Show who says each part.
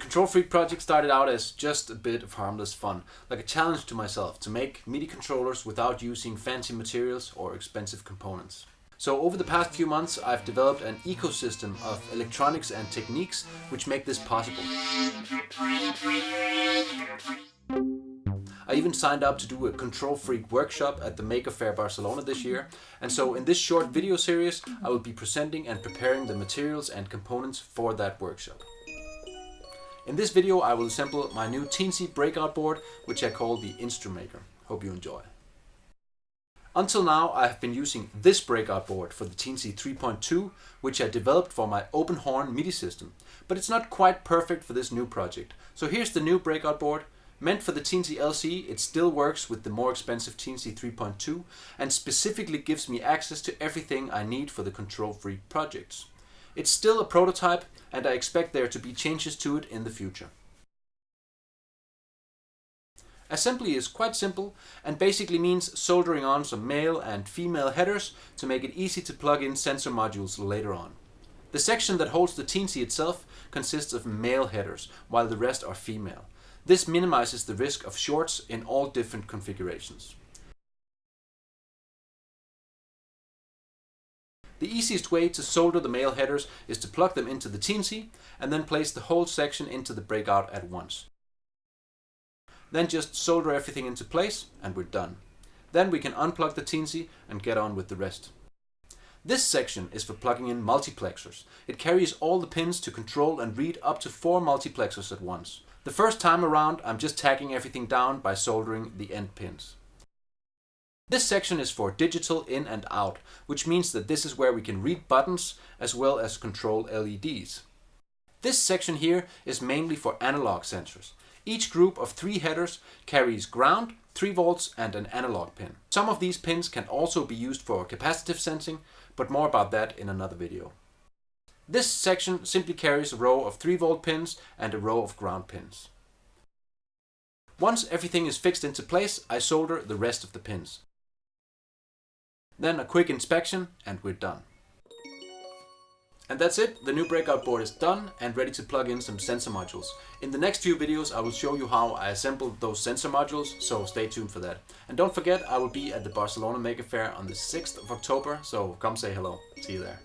Speaker 1: Kontrol Freak project started out as just a bit of harmless fun, like a challenge to myself to make MIDI controllers without using fancy materials or expensive components. So over the past few months I've developed an ecosystem of electronics and techniques which make this possible. I even signed up to do a Kontrol Freak workshop at the MakerFaire Barcelona this year, and so in this short video series I will be presenting and preparing the materials and components for that workshop. In this video I will assemble my new Teensy Breakout board, which I call the Instrumaker. Hope you enjoy. Until now I have been using this Breakout board for the Teensy 3.2, which I developed for my open horn MIDI system, but it's not quite perfect for this new project. So here's the new Breakout board. Meant for the Teensy LC, it still works with the more expensive Teensy 3.2 and specifically gives me access to everything I need for the Kontrol Freak projects. It's still a prototype and I expect there to be changes to it in the future. Assembly is quite simple and basically means soldering on some male and female headers to make it easy to plug in sensor modules later on. The section that holds the Teensy itself consists of male headers, while the rest are female. This minimizes the risk of shorts in all different configurations. The easiest way to solder the male headers is to plug them into the Teensy and then place the whole section into the Breakout at once. Then just solder everything into place and we're done. Then we can unplug the Teensy and get on with the rest. This section is for plugging in multiplexers. It carries all the pins to control and read up to 4 multiplexers at once. The first time around I'm just tacking everything down by soldering the end pins. This section is for digital in and out, which means that this is where we can read buttons as well as control LEDs. This section here is mainly for analog sensors. Each group of 3 headers carries ground, 3 volts and an analog pin. Some of these pins can also be used for capacitive sensing, but more about that in another video. This section simply carries a row of 3 volt pins and a row of ground pins. Once everything is fixed into place, I solder the rest of the pins. Then a quick inspection and we're done. And that's it, the new Breakout board is done and ready to plug in some sensor modules. In the next few videos I will show you how I assembled those sensor modules, so stay tuned for that. And don't forget, I will be at the Barcelona MakerFaire on the 6th of October, so come say hello. See you there.